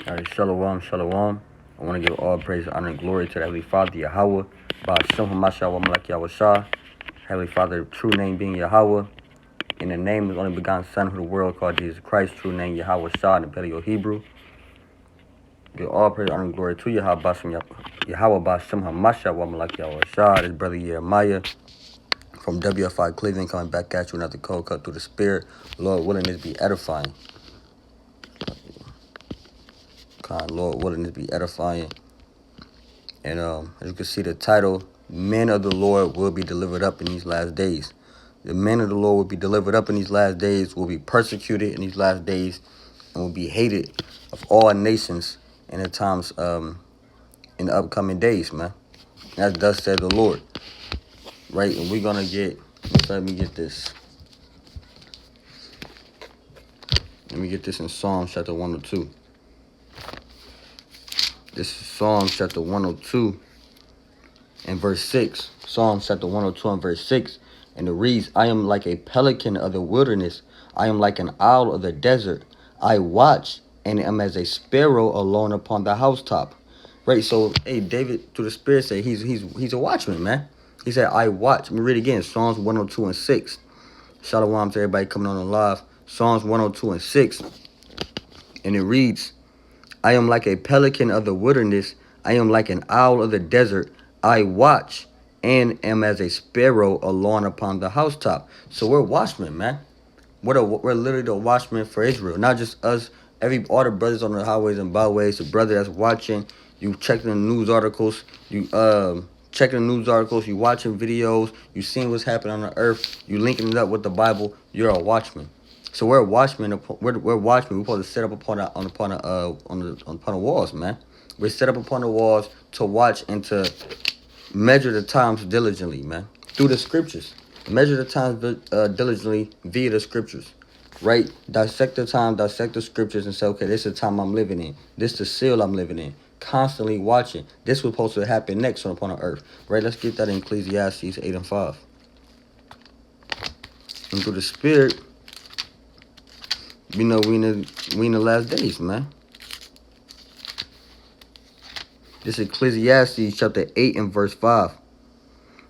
All right, shalom, shalom. I want to give all praise, honor, and glory to the Heavenly Father, Yahweh, by Shem HaMashiach wa Malak Yahweh Shah. Heavenly Father, true name being Yahweh, in the name of the only begotten Son of the world called Jesus Christ, true name Yahweh Shah in the Paleo Hebrew. Give all praise, honor, and glory to Yahweh by Shem HaMashiach wa Malak Yahweh Shah. This brother Jeremiah from WFI Cleveland coming back at you, another cold cut through the Spirit. Lord willing, this be edifying. Lord willing, this be edifying. And as you can see, the title, Men of the Lord will be delivered up in these last days. The men of the Lord will be delivered up in these last days, will be persecuted in these last days, and will be hated of all nations in the times, in the upcoming days, man. That's thus said the Lord. Right? And we're going to get, let me get this. Let me get this in Psalms chapter 102. This is Psalms chapter 102 and verse 6. Psalms chapter 102 and verse 6. And it reads, I am like a pelican of the wilderness. I am like an owl of the desert. I watch and am as a sparrow alone upon the housetop. Right, so, hey, David, through the Spirit, said he's a watchman, man. He said, I watch. Let me read again, Psalms 102 and 6. Shalom to everybody coming on the live. Psalms 102 and 6. And it reads, I am like a pelican of the wilderness. I am like an owl of the desert. I watch and am as a sparrow alone upon the housetop. So we're watchmen, man. We're literally the watchmen for Israel. Not just us, all the brothers on the highways and byways, the brother that's watching, you checking the news articles, you checking the news articles, you watching videos, you seeing what's happening on the earth, you linking it up with the Bible, you're a watchman. So we're watchmen. We're watchmen. We're supposed to set up upon the walls, man. We're set up upon the walls to watch and to measure the times diligently, man. Through the scriptures, measure the times diligently via the scriptures, right? Dissect the time, dissect the scriptures, and say, okay, this is the time I'm living in. This is the seal I'm living in. Constantly watching. This was supposed to happen next upon the earth, right? Let's get that in Ecclesiastes 8 and 5. And through the Spirit, we know we in the last days, man. This is Ecclesiastes chapter 8 and verse 5.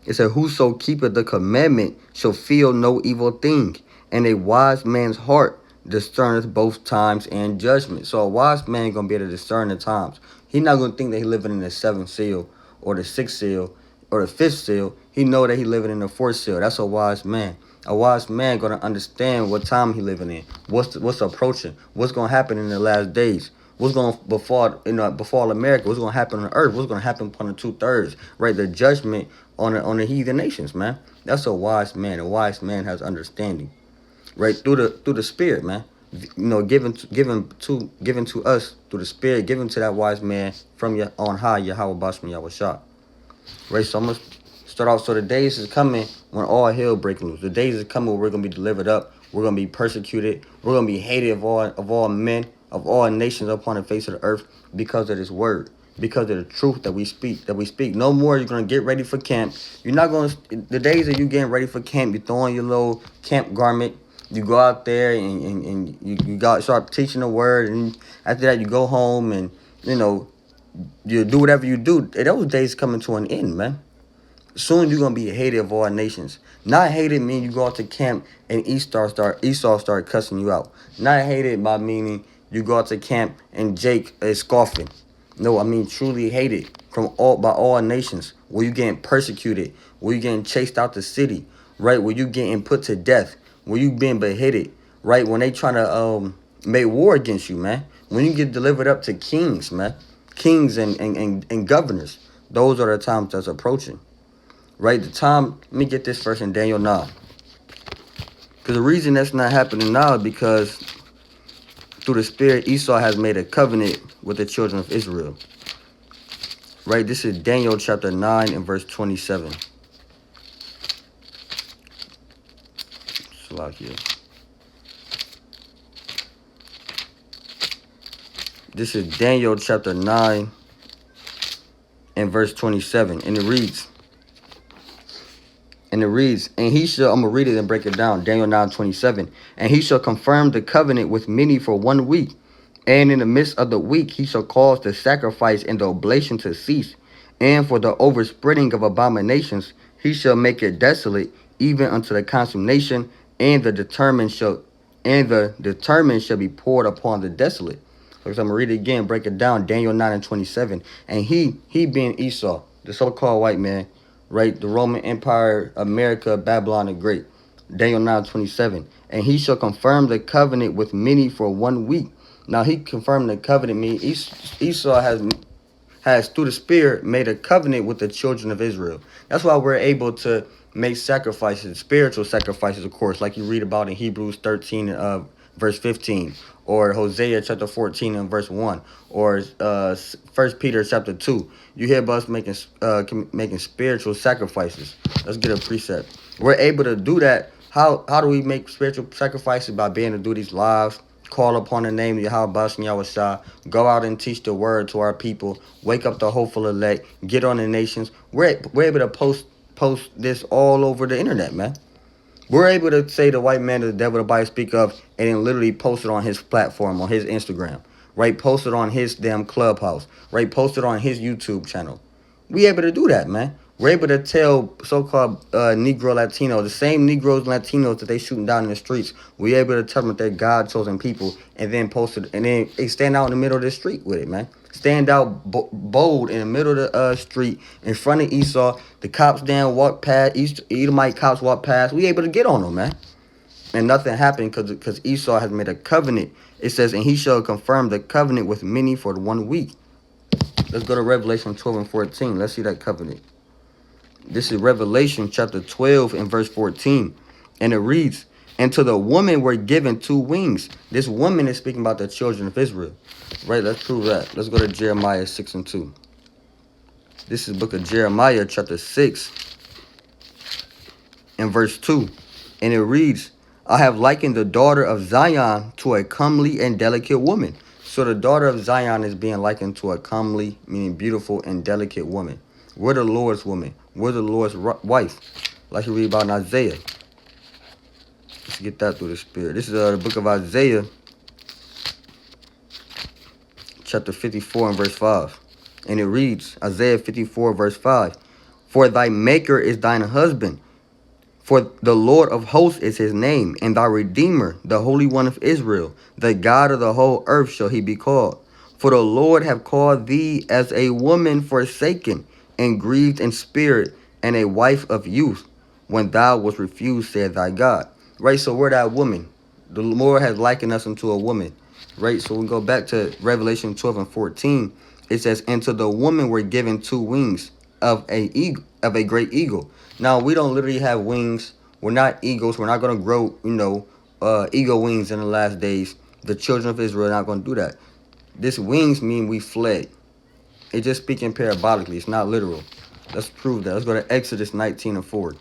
It said, whoso keepeth the commandment shall feel no evil thing, and a wise man's heart discerneth both times and judgment. So a wise man gonna be able to discern the times. He not gonna think that he living in the 7th seal or the 6th seal or the 5th seal. He know that he living in the 4th seal. That's a wise man. A wise man gonna understand what time he living in, what's approaching, what's gonna happen in the last days, what's gonna befall America, what's gonna happen on the earth, what's gonna happen upon the 2/3, right? The judgment on the heathen nations, man. That's a wise man. A wise man has understanding, right? Through the Spirit, man. Given to us through the Spirit, given to that wise man from on high, Yahweh Bashman Yahweh Shah. Right, so I'm gonna start off. So the days is coming when all hell breaking loose. The days is coming where we're gonna be delivered up. We're gonna be persecuted. We're gonna be hated of all men, of all nations upon the face of the earth because of this word, because of the truth that we speak. No more. You're gonna get ready for camp. You're not gonna. The days of you getting ready for camp, you throw on your little camp garment. You go out there and you start teaching the word, and after that you go home and you do whatever you do. Those days coming to an end, man. Soon you're gonna be hated of all nations. Not hated mean you go out to camp and Esau start cussing you out. Not hated by meaning you go out to camp and Jake is scoffing. No, I mean truly hated by all nations. Where you getting persecuted, where you getting chased out the city, right? Where you getting put to death, where you being beheaded, right? When they trying to make war against you, man. When you get delivered up to kings, man. Kings and governors. Those are the times that's approaching. Right? The time, let me get this first in Daniel 9. Because the reason that's not happening now is because through the Spirit, Esau has made a covenant with the children of Israel. Right? This is Daniel chapter 9 and verse 27. Salakia. This is Daniel chapter 9 and verse 27. And it reads, and he shall, I'm going to read it and break it down. Daniel 9:27. And he shall confirm the covenant with many for 1 week, And in the midst of the week he shall cause the sacrifice and the oblation to cease. And for the overspreading of abominations he shall make it desolate, even unto the consummation, and the determined shall be poured upon the desolate. So I'm gonna read it again, break it down, Daniel 9 and 27. And he being Esau, the so-called white man, right? The Roman Empire, America, Babylon the Great. Daniel 9:27. And he shall confirm the covenant with many for 1 week. Now he confirmed the covenant. Esau has through the Spirit made a covenant with the children of Israel. That's why we're able to make sacrifices, spiritual sacrifices, of course, like you read about in Hebrews 13 verse 15, or Hosea chapter 14 and verse 1, or 1 Peter chapter 2. You hear about us making spiritual sacrifices. Let's get a precept. We're able to do that. How do we make spiritual sacrifices? By being able to do these lives, call upon the name of Yahweh and Yahweh, go out and teach the word to our people, wake up the hopeful elect, get on the nations. We're able to post this all over the internet, man. We're able to say the white man is the devil the Bible speak of, and then literally post it on his platform, on his Instagram, right? Post it on his damn Clubhouse, right? Post it on his YouTube channel. We able to do that, man. We're able to tell so-called Negro Latinos, the same Negroes and Latinos that they shooting down in the streets. We able to tell them that they're God-chosen people, and then post it, and then they stand out in the middle of the street with it, man. Stand out bold in the middle of the street in front of Esau. The cops down walk past. Edomite cops walk past. We able to get on them, man. And nothing happened because Esau has made a covenant. It says, and he shall confirm the covenant with many for 1 week. Let's go to Revelation 12 and 14. Let's see that covenant. This is Revelation chapter 12 and verse 14. And it reads, and to the woman were given 2 wings. This woman is speaking about the children of Israel. Right, let's prove that. Let's go to Jeremiah 6 and 2. This is the book of Jeremiah chapter 6 and verse 2. And it reads, I have likened the daughter of Zion to a comely and delicate woman. So the daughter of Zion is being likened to a comely, meaning beautiful and delicate woman. We're the Lord's woman. We're the Lord's wife. Like you read about in Isaiah. Let's get that through the Spirit. This is the book of Isaiah, chapter 54 and verse 5. And it reads, Isaiah 54 verse 5. For thy maker is thine husband. For the Lord of hosts is his name, and thy Redeemer, the Holy One of Israel, the God of the whole earth shall he be called. For the Lord have called thee as a woman forsaken, and grieved in spirit, and a wife of youth, when thou wast refused, said thy God. Right, so we're that woman. The Lord has likened us unto a woman. Right, so we go back to Revelation 12 and 14. It says, and to the woman were given 2 wings of a great eagle. Now, we don't literally have wings. We're not eagles. We're not going to grow, eagle wings in the last days. The children of Israel are not going to do that. This wings mean we fled. It's just speaking parabolically. It's not literal. Let's prove that. Let's go to Exodus 19 and 4.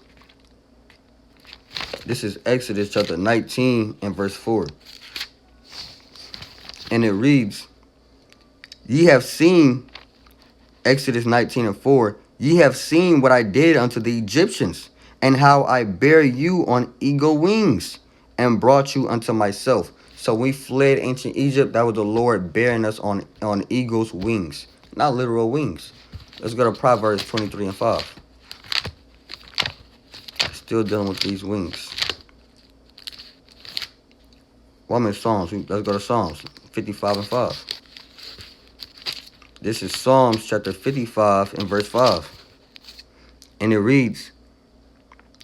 This is Exodus chapter 19 and verse 4. And it reads, ye have seen, Exodus 19 and 4, ye have seen what I did unto the Egyptians, and how I bare you on eagle wings, and brought you unto myself. So we fled ancient Egypt. That was the Lord bearing us on eagle's wings, not literal wings. Let's go to Proverbs 23 and 5. Still dealing with these wings. Well, I'm in Psalms. Let's go to Psalms 55 and 5. This is Psalms chapter 55 and verse 5. And it reads,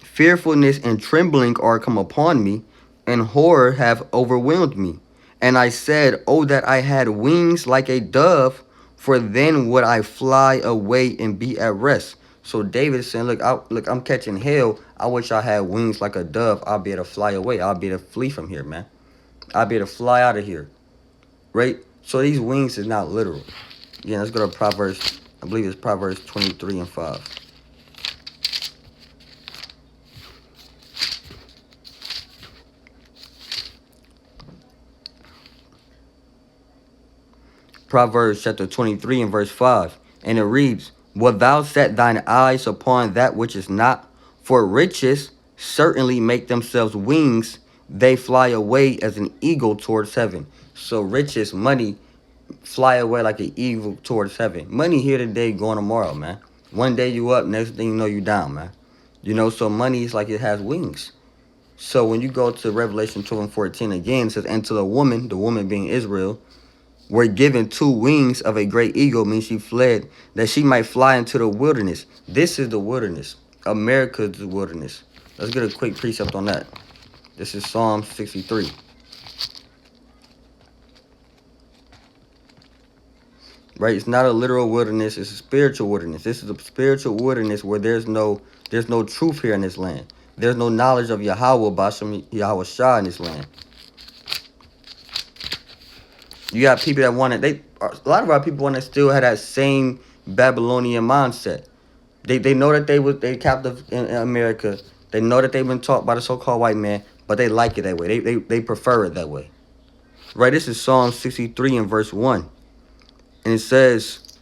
fearfulness and trembling are come upon me, and horror have overwhelmed me. And I said, oh, that I had wings like a dove, for then would I fly away and be at rest. So David is saying, look, I'm catching hell. I wish I had wings like a dove. I'll be able to fly away. I'll be able to flee from here, man. I'll be able to fly out of here. Right? So these wings is not literal. Yeah, let's go to Proverbs. I believe it's Proverbs 23 and 5. Proverbs chapter 23 and verse 5. And it reads, wilt thou set thine eyes upon that which is not? For riches certainly make themselves wings, They fly away as an eagle towards heaven. So riches, money, fly away like an eagle towards heaven. Money here today, going tomorrow, man. One day you up, next thing you know you down, man. You know, so money is like it has wings. So when you go to Revelation 12 and 14 again, it says, and to the woman being Israel, were given two wings of a great eagle, means she fled, that she might fly into the wilderness. This is the wilderness. America's the wilderness. Let's get a quick precept on that. This is Psalm 63. Right? It's not a literal wilderness, it's a spiritual wilderness. This is a spiritual wilderness where there's no truth here in this land. There's no knowledge of Yahweh, Bashem, Yahweh Shah in this land. You got people that want to, a lot of our people want to still have that same Babylonian mindset. They know that they captive in America. They know that they've been taught by the so-called white man, but they like it that way. They prefer it that way. Right? This is Psalm 63 and verse 1. And it says,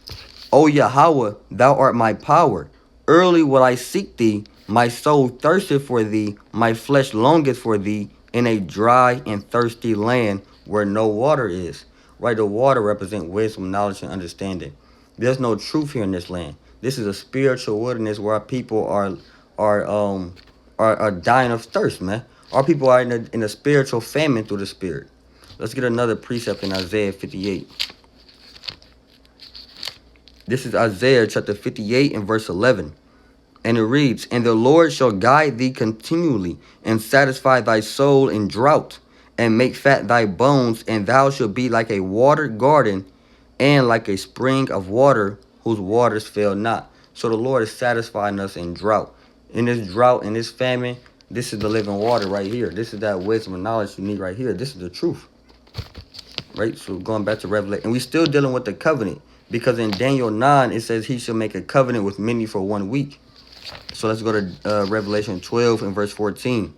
O Yahweh, thou art my power. Early will I seek thee. My soul thirsteth for thee. My flesh longeth for thee in a dry and thirsty land where no water is. Right? The water represents wisdom, knowledge, and understanding. There's no truth here in this land. This is a spiritual wilderness where our people are dying of thirst, man. Our people are in a spiritual famine through the spirit. Let's get another precept in Isaiah 58. This is Isaiah chapter 58 and verse 11. And it reads, and the Lord shall guide thee continually, and satisfy thy soul in drought, and make fat thy bones, and thou shalt be like a watered garden, and like a spring of water, whose waters fail not. So the Lord is satisfying us in drought. In this drought, in this famine, this is the living water right here. This is that wisdom and knowledge you need right here. This is the truth. Right? So going back to Revelation, and we're still dealing with the covenant. Because in Daniel 9, it says he shall make a covenant with many for 1 week. So let's go to Revelation 12 and verse 14.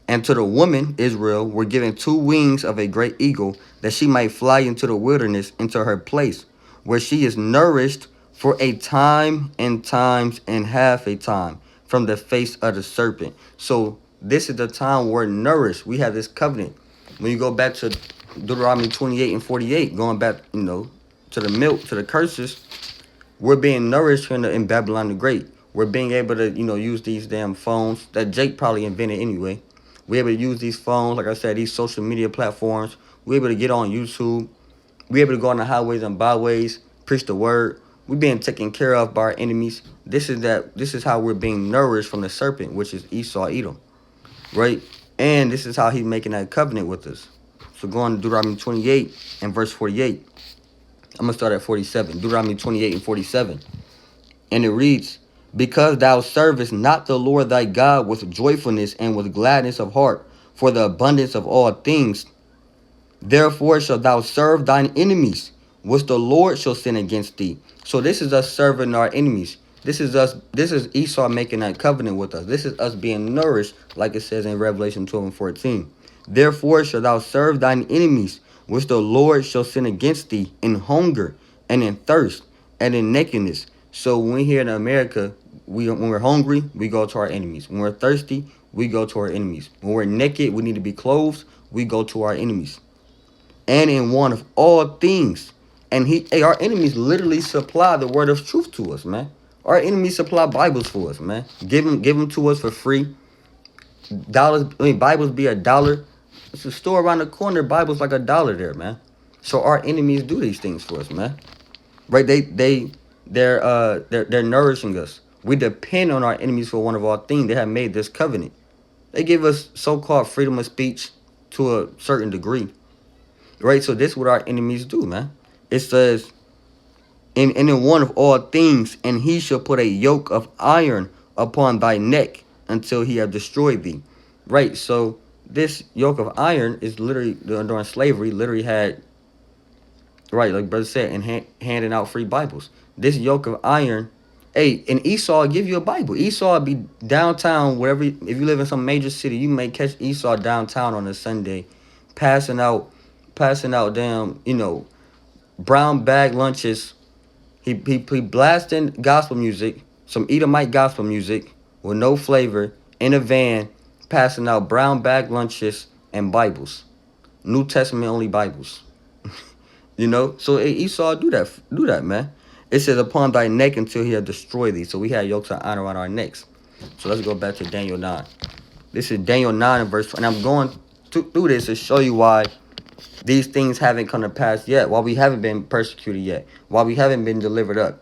And to the woman, Israel, were given two wings of a great eagle, that she might fly into the wilderness, into her place, where she is nourished for a time and times and half a time from the face of the serpent. So this is the time we're nourished. We have this covenant. When you go back to Deuteronomy 28 and 48, going back, to the milk, to the curses, we're being nourished in Babylon the Great. We're being able to, use these damn phones that Jake probably invented anyway. We're able to use these phones, like I said, these social media platforms. We're able to get on YouTube. We're able to go on the highways and byways, preach the word. We're being taken care of by our enemies. This is how we're being nourished from the serpent, which is Esau, Edom, right? And this is how he's making that covenant with us. So go on to Deuteronomy 28 and verse 48. I'm going to start at 47. Deuteronomy 28 and 47. And it reads, because thou servest not the Lord thy God with joyfulness and with gladness of heart, for the abundance of all things, therefore shalt thou serve thine enemies, which the Lord shall send against thee. So this is us serving our enemies. This is Esau making that covenant with us. This is us being nourished, like it says in Revelation 12 and 14. Therefore shalt thou serve thine enemies, which the Lord shall send against thee in hunger and in thirst and in nakedness. So when we're here in America, when we're hungry, we go to our enemies. When we're thirsty, we go to our enemies. When we're naked, we need to be clothed, we go to our enemies. And in want of all things. And our enemies literally supply the word of truth to us, man. Our enemies supply Bibles for us, man. Give them to us for free. Bibles be $1. It's a store around the corner. Bible's like $1 there, man. So our enemies do these things for us, man. Right? They're nourishing us. We depend on our enemies for one of our things. They have made this covenant. They give us so-called freedom of speech to a certain degree. Right? So this is what our enemies do, man. It says, and in one of all things, and he shall put a yoke of iron upon thy neck until he have destroyed thee. Right? So this yoke of iron is literally, during slavery, literally had, right, like brother said, and handing out free Bibles. This yoke of iron, hey, and Esau will give you a Bible. Esau will be downtown, wherever, if you live in some major city, you may catch Esau downtown on a Sunday, passing out damn, brown bag lunches. He blasting gospel music, some Edomite gospel music with no flavor, in a van, passing out brown bag lunches and Bibles. New Testament only Bibles. You know? So Esau do that, man. It says, upon thy neck until he had destroyed thee. So we had yokes of honor on our necks. So let's go back to Daniel 9. This is Daniel 9 and verse 4. And I'm going through this to show you why these things haven't come to pass yet. Why we haven't been persecuted yet. Why we haven't been delivered up.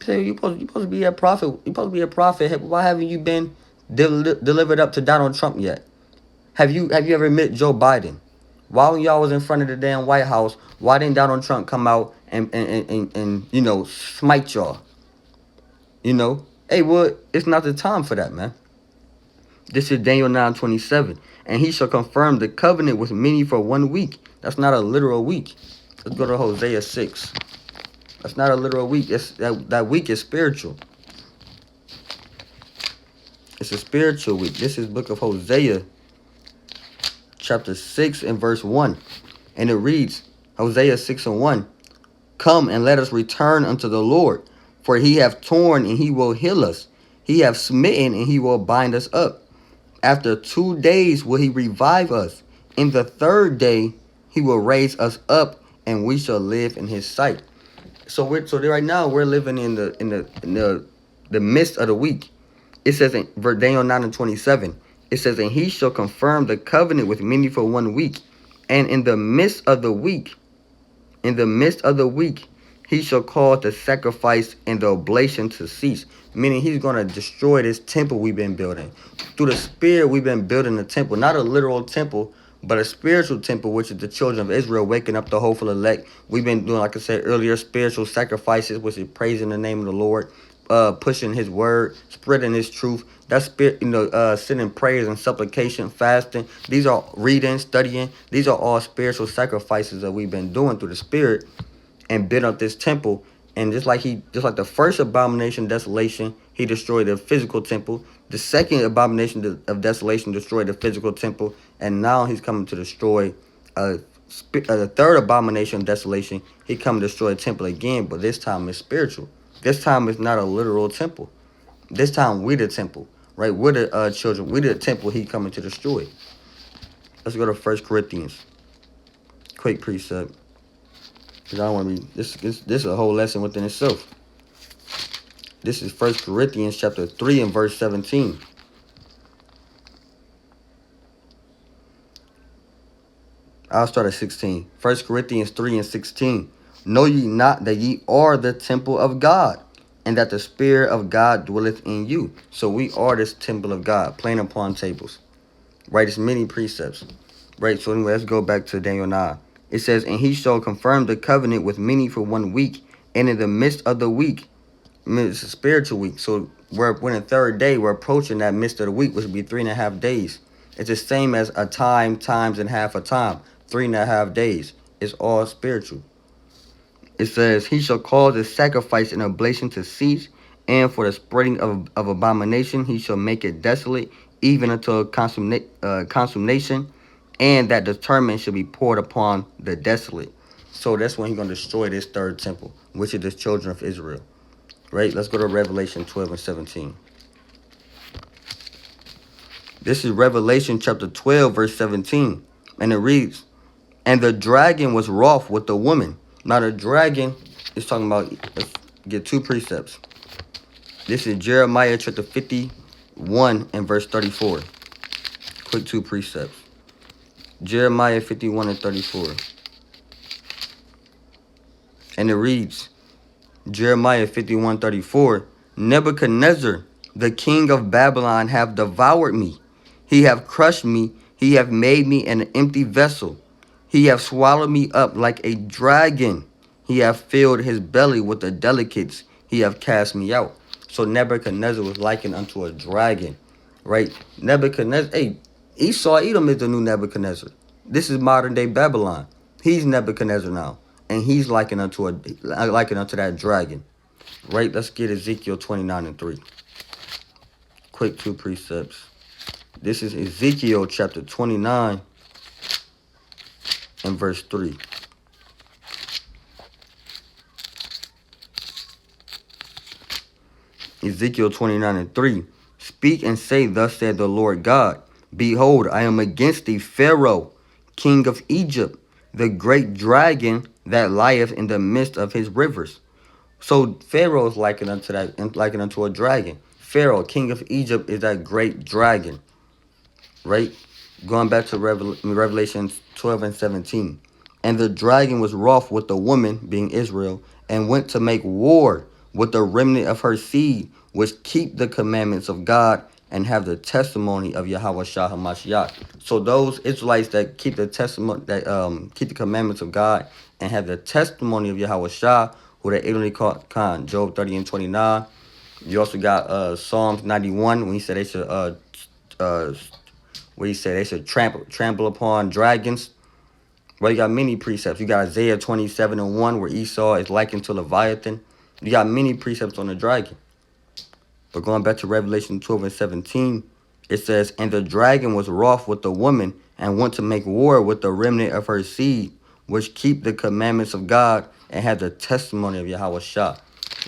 Say, you supposed to be a prophet. You supposed to be a prophet. Why haven't you been delivered up to Donald Trump yet? Have you ever met Joe Biden? Why when y'all was in front of the damn White House, why didn't Donald Trump come out and you know, smite y'all? You know? Hey, well, it's not the time for that, man. This is Daniel 9:27. And he shall confirm the covenant with many for 1 week. That's not a literal week. Let's go to Hosea 6. That's not a literal week. That week is spiritual. It's a spiritual week. This is book of Hosea, chapter 6 and verse 1. And it reads, Hosea 6 and 1. Come and let us return unto the Lord, for he hath torn and he will heal us. He hath smitten and he will bind us up. After 2 days will he revive us. In the third day he will raise us up, and we shall live in his sight. So right now we're living in the midst of the week. It says in Daniel 9:27. It says, and he shall confirm the covenant with many for 1 week, and in the midst of the week, he shall cause the sacrifice and the oblation to cease. Meaning he's going to destroy this temple we've been building. Through the Spirit, we've been building a temple. Not a literal temple, but a spiritual temple, which is the children of Israel waking up the hopeful elect. We've been doing, like I said earlier, spiritual sacrifices, which is praising the name of the Lord, pushing his word, spreading his truth. That's spirit, sending prayers and supplication, fasting. These are reading, studying. These are all spiritual sacrifices that we've been doing through the Spirit and build up this temple. And just like the first abomination, desolation, he destroyed the physical temple. The second abomination of desolation destroyed the physical temple, and now he's coming to destroy the third abomination, desolation. He come to destroy a temple again, but this time it's spiritual. This time it's not a literal temple. This time we the temple, right? We're the children. We the temple he coming to destroy. Let's go to 1 Corinthians. Quick precept. Because I don't want to be, this is a whole lesson within itself. This is 1 Corinthians chapter 3 and verse 17. I'll start at 16. 1 Corinthians 3 and 16. Know ye not that ye are the temple of God, and that the Spirit of God dwelleth in you? So we are this temple of God, playing upon tables. Right? It's many precepts. Right? So anyway, let's go back to Daniel 9. It says, and he shall confirm the covenant with many for 1 week, and in the midst of the week, it's a spiritual week. So we're in the third day, we're approaching that midst of the week, which would be 3.5 days. It's the same as a time, times, and half a time. 3.5 days. It's all spiritual. It says, he shall cause the sacrifice and oblation to cease, and for the spreading of abomination he shall make it desolate, even until consummation, and that determined shall be poured upon the desolate. So that's when he's going to destroy this third temple, which is the children of Israel. Right? Let's go to Revelation 12 and 17. This is Revelation chapter 12, verse 17. And it reads, and the dragon was wroth with the woman. Now the dragon is talking about, let's get 2 precepts. This is Jeremiah chapter 51 and verse 34. Quick 2 precepts. Jeremiah 51 and 34. And it reads, Jeremiah 51:34. Nebuchadnezzar, the king of Babylon, hath devoured me. He hath crushed me. He hath made me an empty vessel. He hath swallowed me up like a dragon. He hath filled his belly with the delicates. He hath cast me out. So Nebuchadnezzar was likened unto a dragon, right? Nebuchadnezzar, hey, Esau, Edom is the new Nebuchadnezzar. This is modern day Babylon. He's Nebuchadnezzar now, and he's likened unto that dragon, right? Let's get Ezekiel 29 and 3. Quick 2 precepts. This is Ezekiel chapter 29 and verse 3. Ezekiel 29 and 3. Speak and say, thus said the Lord God, Behold, I am against thee, Pharaoh, king of Egypt, the great dragon that lieth in the midst of his rivers. So Pharaoh is likened unto that, likened unto a dragon. Pharaoh, king of Egypt, is that great dragon, right? Going back to Revelation 12 and 17. And the dragon was wroth with the woman, being Israel, and went to make war with the remnant of her seed, which keep the commandments of God and have the testimony of Yahweh Shah HaMashiach. So those Israelites that keep the testimony, that keep the commandments of God and have the testimony of Yahweh Shah, who they ignorantly called Khan, Job 30 and 29. You also got Psalms 91 when he said they should where he said they should trample upon dragons. Well, you got many precepts. You got Isaiah 27 and 1 where Esau is likened to Leviathan. You got many precepts on the dragon. But going back to Revelation 12 and 17, it says, and the dragon was wroth with the woman and went to make war with the remnant of her seed, which keep the commandments of God and have the testimony of Yahweh Shah.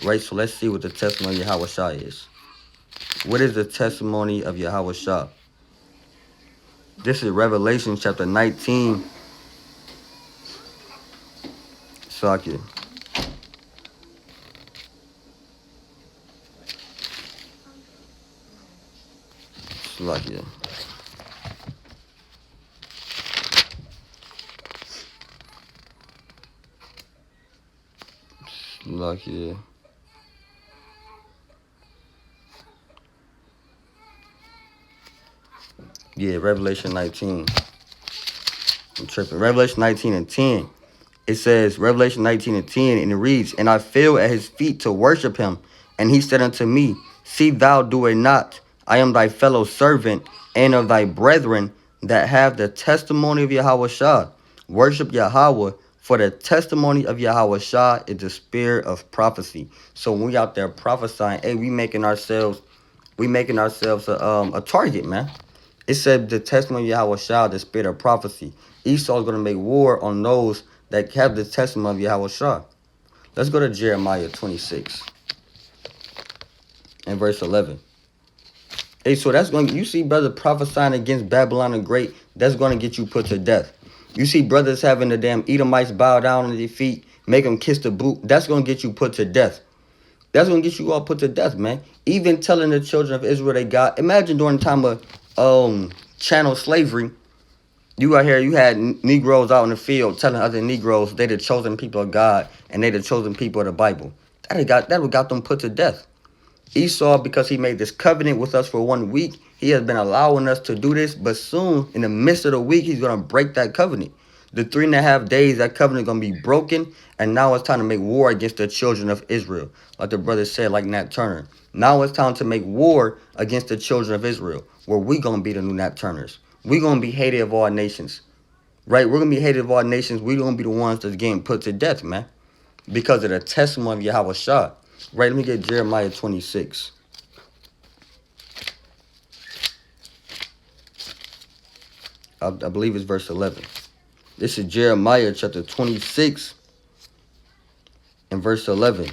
Right, so let's see what the testimony of Yahweh Shah is. What is the testimony of Yahweh Shah? This is Revelation chapter 19. Salakia. Salakia. Salakia. Yeah, Revelation 19. I'm tripping. Revelation 19 and 10. It says, Revelation 19 and 10, and it reads, and I fell at his feet to worship him. And he said unto me, see thou do it not. I am thy fellow servant and of thy brethren that have the testimony of Yahweh Shah. Worship Yahweh, for the testimony of Yahweh Shah is the spirit of prophecy. So when we out there prophesying, hey, we making ourselves a target, man. It said the testimony of Yahweh Shah, the spirit of prophecy. Esau is going to make war on those that have the testimony of Yahweh Shah. Let's go to Jeremiah 26 and verse 11. Hey, so that's going to, you see brother prophesying against Babylon the Great, that's going to get you put to death. You see brothers having the damn Edomites bow down on their feet, make them kiss the boot, that's going to get you put to death. That's going to get you all put to death, man. Even telling the children of Israel they got, imagine during the time of chattel slavery, you out here, you had Negroes out in the field telling other Negroes they the chosen people of God and they the chosen people of the Bible. That would got them put to death. Esau, because he made this covenant with us for 1 week, he has been allowing us to do this, but soon, in the midst of the week, he's going to break that covenant. The 3.5 days, that covenant is going to be broken, and now it's time to make war against the children of Israel. Like the brother said, like Nat Turner. Now it's time to make war against the children of Israel, where we going to be the new Nat Turners. We going to be hated of all nations, right? We're going to be hated of all nations. We're going to be the ones that's getting put to death, man, because of the testimony of Yahweh Shah. Right, let me get Jeremiah 26. I believe it's verse 11. This is Jeremiah chapter 26 and verse 11.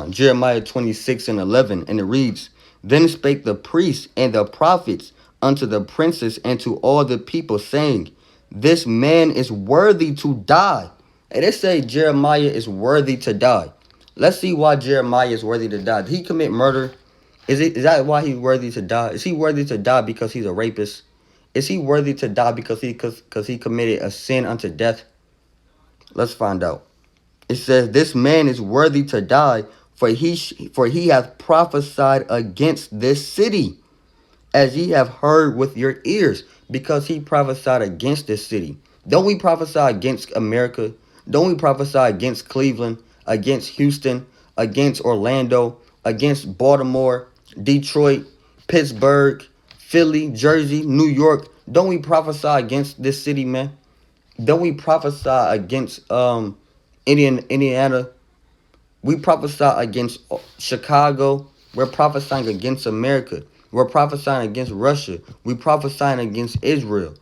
Jeremiah 26 and 11, and it reads, then spake the priests and the prophets unto the princes and to all the people, saying, this man is worthy to die. And they say Jeremiah is worthy to die. Let's see why Jeremiah is worthy to die. Did he commit murder? Is that why he's worthy to die? Is he worthy to die because he's a rapist? Is he worthy to die because he committed a sin unto death? Let's find out. It says, this man is worthy to die, for he hath prophesied against this city, as ye have heard with your ears, because he prophesied against this city. Don't we prophesy against America? Don't we prophesy against Cleveland, against Houston, against Orlando, against Baltimore, Detroit, Pittsburgh, Philly, Jersey, New York? Don't we prophesy against this city, man? Don't we prophesy against Indiana? We prophesy against Chicago. We're prophesying against America. We're prophesying against Russia. We're prophesying against Israel.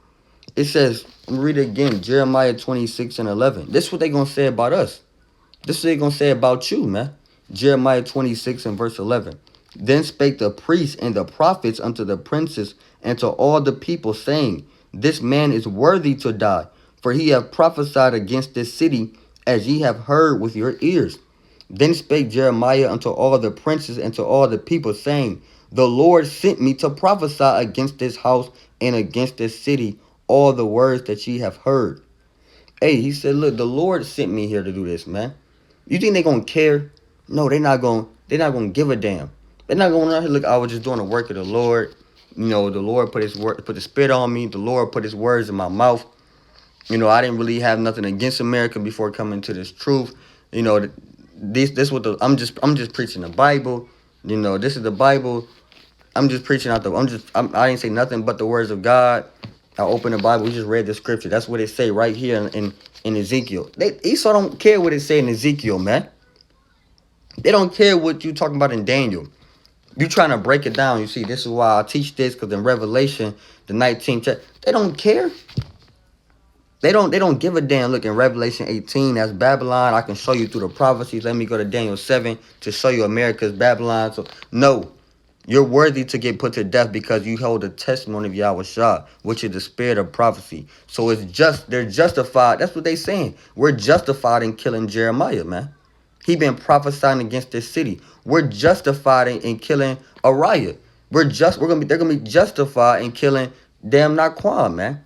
It says, let me read it again, Jeremiah 26 and 11. This is what they're going to say about us. This is what they're going to say about you, man. Jeremiah 26 and verse 11. Then spake the priests and the prophets unto the princes and to all the people, saying, This man is worthy to die, for he hath prophesied against this city, as ye have heard with your ears. Then spake Jeremiah unto all the princes and to all the people, saying, The Lord sent me to prophesy against this house and against this city all the words that ye have heard. Hey, he said, look, the Lord sent me here to do this, man. You think they gonna care? No, they're not gonna give a damn. They're not going out here, look, I was just doing the work of the Lord. You know, the Lord put his word, put the spirit on me. The Lord put his words in my mouth. You know, I didn't really have nothing against America before coming to this truth. You know, this what the I'm just preaching the Bible. You know, this is the Bible. I'm just preaching out I didn't say nothing but the words of God. I opened the Bible. We just read the scripture. That's what it say right here in Ezekiel. Esau don't care what it say in Ezekiel, man. They don't care what you talking about in Daniel. You trying to break it down. You see, this is why I teach this, because in Revelation, the 19th chapter, they don't care. They don't give a damn. Look, in Revelation 18, that's Babylon. I can show you through the prophecies. Let me go to Daniel 7 to show you America's Babylon. So, no. You're worthy to get put to death because you hold the testimony of Yahweh Shah, which is the spirit of prophecy. So they're justified. That's what they saying. We're justified in killing Jeremiah, man. He been prophesying against this city. We're justified in killing Ariah. They're gonna be justified in killing damn Naquan, man.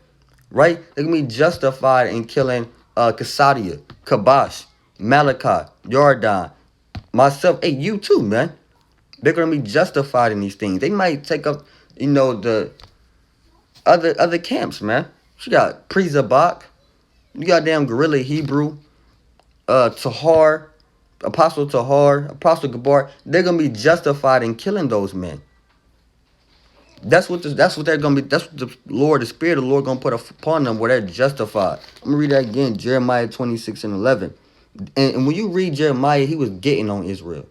Right? They're gonna be justified in killing Kasadia, Kabash, Malachi, Yardan, myself. Hey, you too, man. They're gonna be justified in these things. They might take up, the other camps, man. You got Prizabak, you got damn Guerrilla Hebrew, Tahar, Apostle Tahar, Apostle Gabar. They're gonna be justified in killing those men. That's what they're gonna be. That's what the Lord, the Spirit of the Lord, gonna put upon them, where they're justified. I'm gonna read that again, Jeremiah 26:11. And when you read Jeremiah, he was getting on Israel.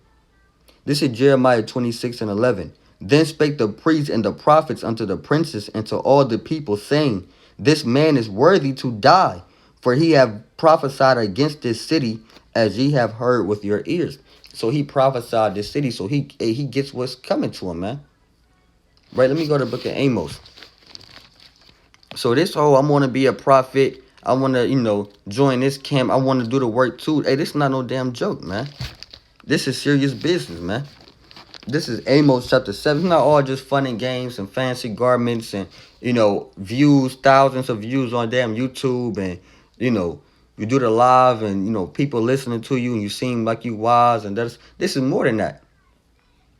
This is Jeremiah 26:11. Then spake the priests and the prophets unto the princes and to all the people, saying, This man is worthy to die, for he have prophesied against this city, as ye have heard with your ears. So he prophesied this city, so he gets what's coming to him, man. Right, let me go to the book of Amos. So this whole, I want to be a prophet, I want to, join this camp, I want to do the work too. Hey, this is not no damn joke, man. This is serious business, man. This is Amos chapter 7. It's not all just fun and games and fancy garments and, views, thousands of views on damn YouTube. And, you do the live and, people listening to you and you seem like you wise. And this is more than that.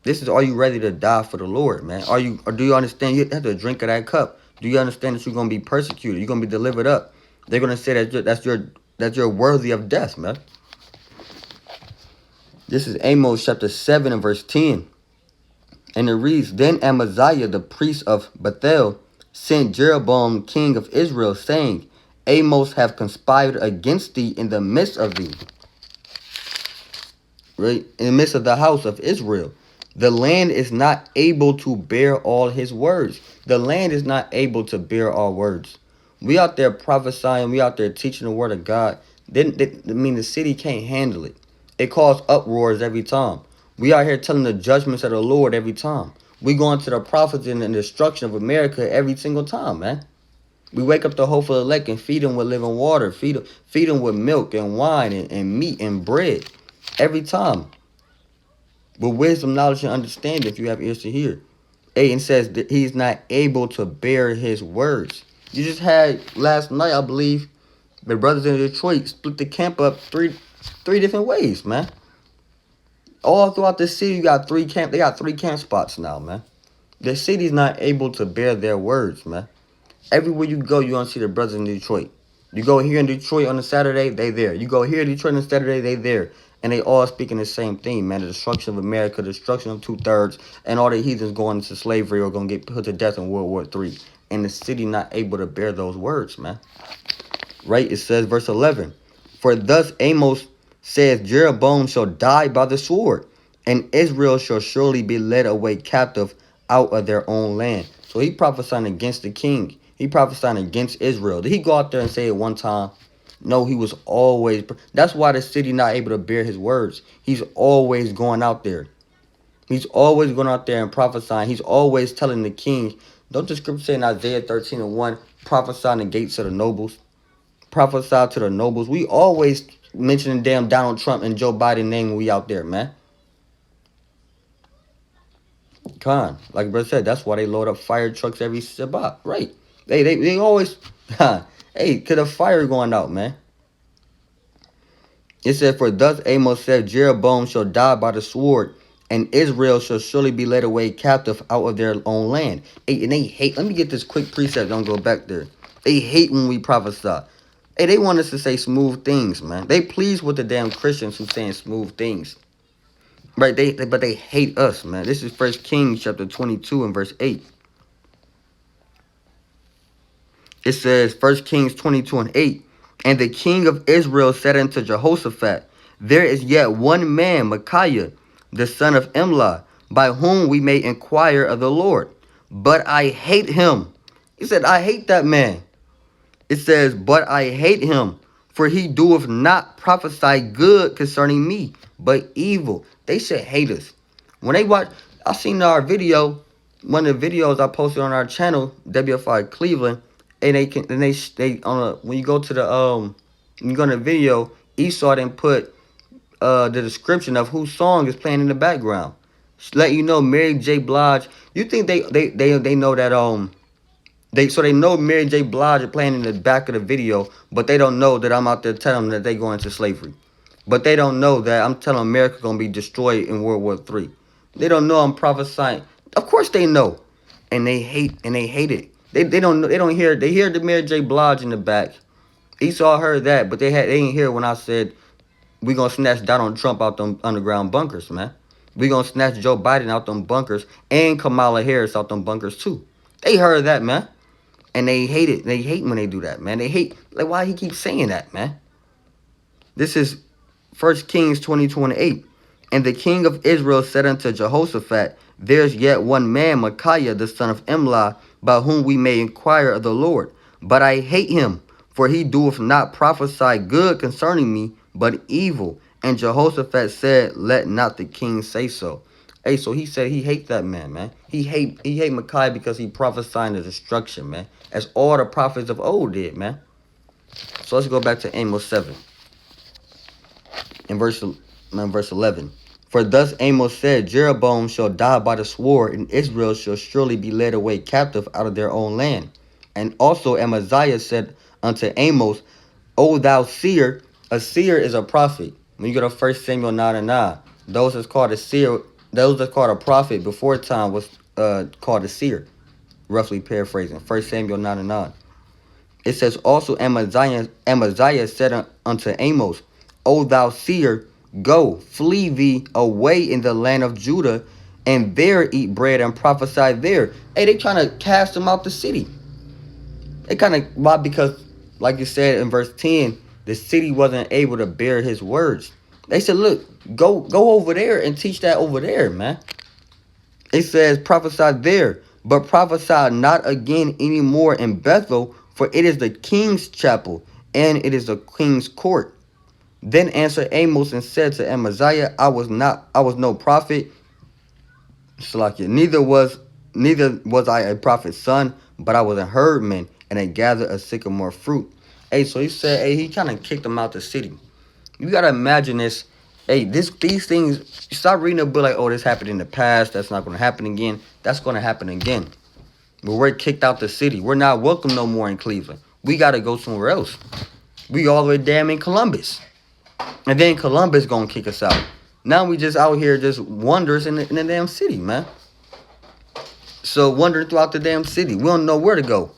This is, are you ready to die for the Lord, man? Or do you understand you have to drink of that cup? Do you understand that you're going to be persecuted? You're going to be delivered up. They're going to say that you're worthy of death, man. This is Amos chapter 7 and verse 10. And it reads, Then Amaziah, the priest of Bethel, sent Jeroboam, king of Israel, saying, Amos have conspired against thee in the midst of thee. Right? In the midst of the house of Israel. The land is not able to bear all his words. The land is not able to bear all words. We out there prophesying. We out there teaching the word of God. The city can't handle it. It causes uproars every time. We out here telling the judgments of the Lord every time. We going to the prophets and the destruction of America every single time, man. We wake up the hopeful elect and feed them with living water. Feed them with milk and wine and meat and bread every time. With wisdom, knowledge, and understanding, if you have ears to hear. And says that he's not able to bear his words. You just had last night, I believe, the brothers in Detroit split the camp up three different ways, man. All throughout the city, you got three camp. They got 3 camp spots now, man. The city's not able to bear their words, man. Everywhere you go, you're gonna see the brothers in Detroit. You go here in Detroit on a Saturday, they there. You go here in Detroit on a Saturday, they there. And they all speaking the same thing, man. The destruction of America, the destruction of 2/3, and all the heathens going into slavery or gonna get put to death in World War III. And the city not able to bear those words, man. Right? It says, verse 11, For thus Amos says, Jeroboam shall die by the sword, and Israel shall surely be led away captive out of their own land. So he prophesying against the king. He prophesying against Israel. Did he go out there and say it one time? No, he was always. That's why the city not able to bear his words. He's always going out there. He's always going out there and prophesying. He's always telling the king. Don't the scripture say in Isaiah 13:1, prophesy in the gates of the nobles? Prophesy to the nobles. We always mentioning damn Donald Trump and Joe Biden name when we out there, man. Like bro said, that's why they load up fire trucks every Shabbat. Right. They always, hey, to the fire going out, man. It said, for thus Amos said, Jeroboam shall die by the sword, and Israel shall surely be led away captive out of their own land. Hey, and they hate, let me get this quick precept, don't go back there. They hate when we prophesy. Hey, they want us to say smooth things, man. They pleased with the damn Christians who saying smooth things. Right, but they hate us, man. This is 1 Kings chapter 22 and verse 8. It says, 1 Kings 22 and 8. And the king of Israel said unto Jehoshaphat, there is yet one man, Micaiah, the son of Imlah, by whom we may inquire of the Lord. But I hate him. He said, I hate that man. It says, but I hate him, for he doeth not prophesy good concerning me, but evil. They should hate us. When they watch, I seen our video, one of the videos I posted on our channel, WFI Cleveland, and they on a, when you go to the when you go to the video, Esau didn't put the description of whose song is playing in the background. Just let you know Mary J. Blige. You think they know that they know Mary J. Blige are playing in the back of the video, but they don't know that I'm out there telling them that they go into slavery. But they don't know that I'm telling America gonna be destroyed in World War III. They don't know I'm prophesying. Of course they know, and they hate it. They don't know. They hear the Mary J. Blige in the back. Esau heard that, but they didn't hear when I said we gonna snatch Donald Trump out them underground bunkers, man. We gonna snatch Joe Biden out them bunkers and Kamala Harris out them bunkers too. They heard that, man. And they hate it. They hate when they do that, man. They hate, like, why he keeps saying that, man? This is 1 Kings 22:8. And the king of Israel said unto Jehoshaphat, there's yet one man, Micaiah, the son of Imlah, by whom we may inquire of the Lord. But I hate him, for he doeth not prophesy good concerning me, but evil. And Jehoshaphat said, let not the king say so. Hey, so he said he hate that man. He hate Micaiah because he prophesying the destruction, man. As all the prophets of old did, man. So let's go back to Amos 7. In verse 11. For thus Amos said, Jeroboam shall die by the sword, and Israel shall surely be led away captive out of their own land. And also Amaziah said unto Amos, O thou seer, a seer is a prophet. When you go to 1 Samuel 9:9, those that's called a seer, those that's called a prophet before time was called a seer. Roughly paraphrasing, 1 Samuel 9:9. It says, also Amaziah said unto Amos, O thou seer, go, flee thee away in the land of Judah, and there eat bread and prophesy there. Hey, they trying to cast him out the city. They kind of, why? Because, like you said in verse 10, the city wasn't able to bear his words. They said, look, go over there and teach that over there, man. It says, prophesy there, but prophesy not again anymore in Bethel, for it is the king's chapel, and it is the king's court. Then answered Amos and said to Amaziah, I was no prophet, Salakia, neither was I a prophet's son, but I was a herdman, and I gathered a sycamore fruit. Hey, so he said, hey, he kind of kicked him out the city. You gotta imagine this. Hey, these things, stop reading a book like, oh, this happened in the past, that's not gonna happen again. That's gonna happen again. But we're kicked out the city. We're not welcome no more in Cleveland. We gotta go somewhere else. We all the way damn in Columbus. And then Columbus gonna kick us out. Now we just out here just wanders in the damn city, man. So wandering throughout the damn city. We don't know where to go.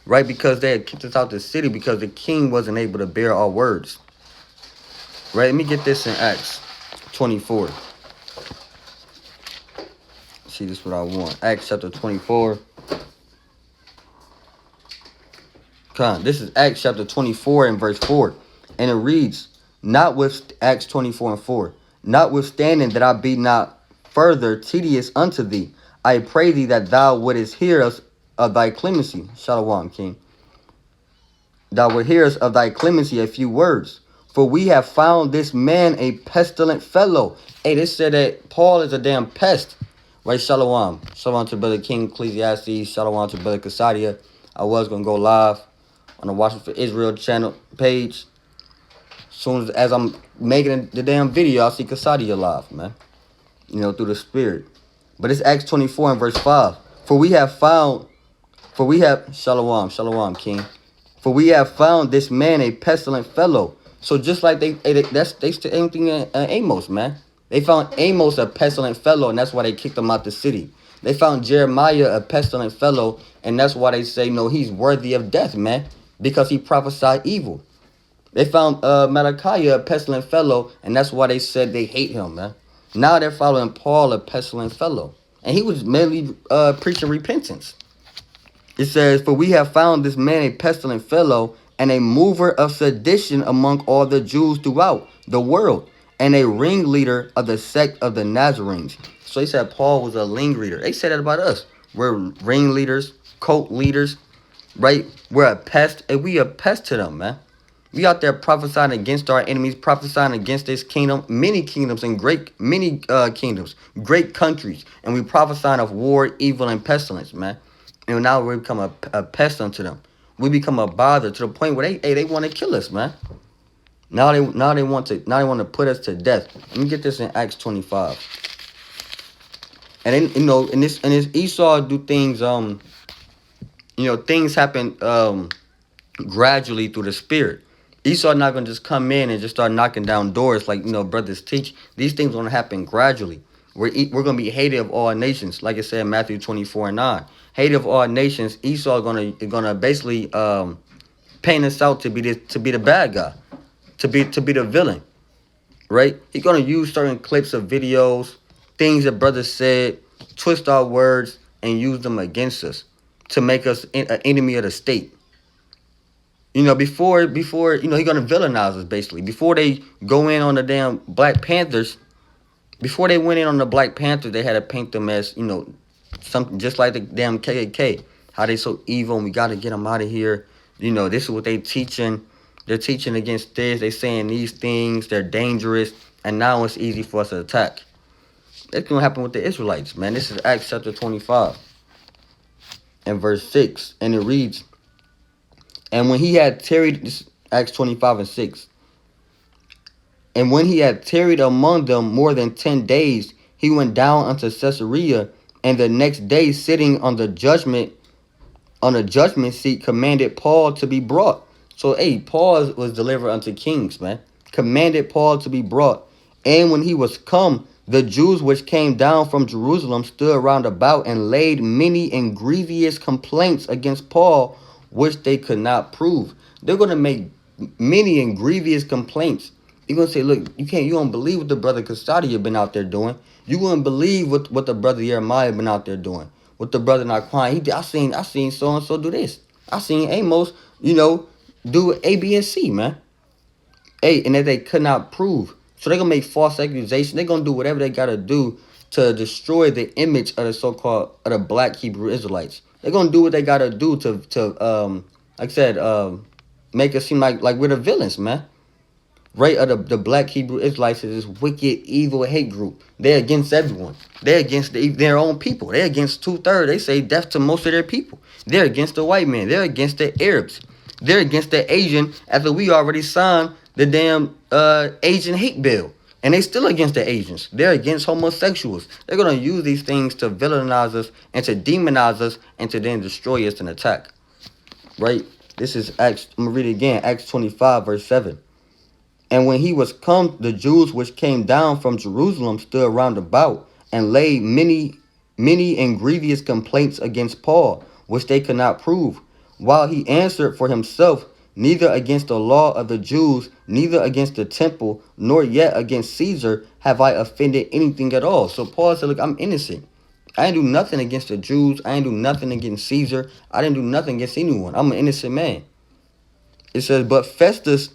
Right? Because they had kicked us out the city because the king wasn't able to bear our words. Right? Let me get this in Acts 24. See, this is what I want. Acts chapter 24. This is Acts chapter 24 and verse 4. And it reads, Acts 24 and 4. Notwithstanding that I be not further tedious unto thee, I pray thee that thou wouldest hear us of thy clemency. Shalom, King. Thou would hear us of thy clemency a few words. For we have found this man a pestilent fellow. Hey, this said that Paul is a damn pest. Right, Shalom. Shalom to Brother King Ecclesiastes. Shalom to Brother Kasadia. I was going to go live on the Watching for Israel channel page. Soon as I'm making the damn video, I'll see Kasadia live, man. You know, through the Spirit. But it's Acts 24 and verse 5. For we have, Shalom, King. For we have found this man a pestilent fellow. So just like they same thing in Amos, man. They found Amos a pestilent fellow, and that's why they kicked him out the city. They found Jeremiah a pestilent fellow, and that's why they say, no, he's worthy of death, man, because he prophesied evil. They found Malachi a pestilent fellow, and that's why they said they hate him, man. Now they're following Paul, a pestilent fellow. And he was mainly preaching repentance. It says, for we have found this man a pestilent fellow, and a mover of sedition among all the Jews throughout the world, and a ringleader of the sect of the Nazarenes. So he said Paul was a ringleader. They said that about us. We're ringleaders, cult leaders, right? We're a pest, and we a pest to them, man. We out there prophesying against our enemies, prophesying against this kingdom, many kingdoms and many kingdoms, great countries. And we prophesying of war, evil, and pestilence, man. And now we become a pest unto them. We become a bother to the point where they want to kill us, man. Now they want to put us to death. Let me get this in Acts 25. And then, you know, in this Esau do things, things happen gradually through the Spirit. Esau not going to just come in and just start knocking down doors like, brothers teach. These things going to happen gradually. We're going to be hated of all nations, like it said in Matthew 24 and 9. Hated of all nations. Esau gonna basically paint us out to be the bad guy, to be the villain, right? He's gonna use certain clips of videos, things that brothers said, twist our words, and use them against us to make us an enemy of the state. Before he's gonna villainize us basically. Before they go in on the damn Black Panthers, before they went in on the Black Panthers, they had to paint them as, something just like the damn KKK. How they so evil and we got to get them out of here. This is what they teaching. They're teaching against this. They saying these things. They're dangerous. And now it's easy for us to attack. That's going to happen with the Israelites, man. This is Acts chapter 25 and verse 6. And it reads, and when he had tarried, this is Acts 25 and 6. And when he had tarried among them more than 10 days, he went down unto Caesarea, and the next day sitting on the judgment seat commanded Paul to be brought. So, Paul was delivered unto kings, man. Commanded Paul to be brought. And when he was come, the Jews which came down from Jerusalem stood round about and laid many and grievous complaints against Paul, which they could not prove. They're going to make many and grievous complaints. You're going to say, look, you don't believe what the brother Kasadia been out there doing. You wouldn't believe what the brother Jeremiah been out there doing. What the brother Naquan, I seen so-and-so do this. I seen Amos, do A, B, and C, man. And that they could not prove. So they're going to make false accusations. They're going to do whatever they got to do to destroy the image of the so-called, of the black Hebrew Israelites. They're going to do what they got to do to like I said, make it seem like we're the villains, man. Right, of the black Hebrew Israelites is this wicked, evil hate group. They're against everyone. They're against their own people. They're against 2/3. They say death to most of their people. They're against the white man. They're against the Arabs. They're against the Asian after we already signed the damn Asian hate bill. And they still against the Asians. They're against homosexuals. They're going to use these things to villainize us and to demonize us and to then destroy us and attack. Right? This is Acts. I'm going to read it again. Acts 25, verse 7. And when he was come, the Jews which came down from Jerusalem stood round about, and laid many and grievous complaints against Paul, which they could not prove. While he answered for himself, neither against the law of the Jews, neither against the temple, nor yet against Caesar have I offended anything at all. So Paul said, look, I'm innocent. I didn't do nothing against the Jews. I didn't do nothing against Caesar. I didn't do nothing against anyone. I'm an innocent man. It says, but Festus,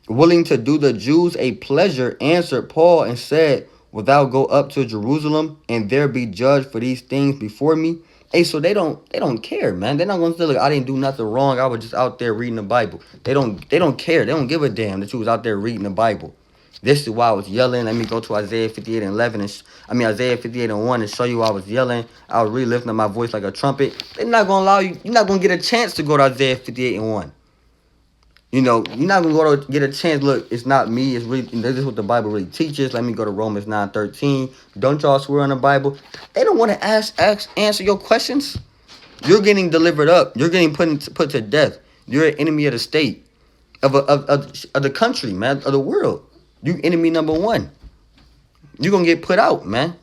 willing to do the Jews a pleasure, answered Paul and said, wilt thou go up to Jerusalem and there be judged for these things before me? So they don't care, man. They're not gonna say, look, I didn't do nothing wrong. I was just out there reading the Bible. They don't care. They don't give a damn that you was out there reading the Bible. This is why I was yelling. Let me go to Isaiah 58 and 11. Isaiah 58 and 1 and show you why I was yelling. I was really lifting up my voice like a trumpet. They're not going to allow you. You're not going to get a chance to go to Isaiah 58 and 1. You know, you're not going to get a chance. Look, it's not me. It's really, this is what the Bible really teaches. Let me go to Romans 9:13. Don't y'all swear on the Bible. They don't want to answer your questions. You're getting delivered up. You're getting put to death. You're an enemy of the state, of the country, man, of the world. You enemy number one. You're going to get put out, man.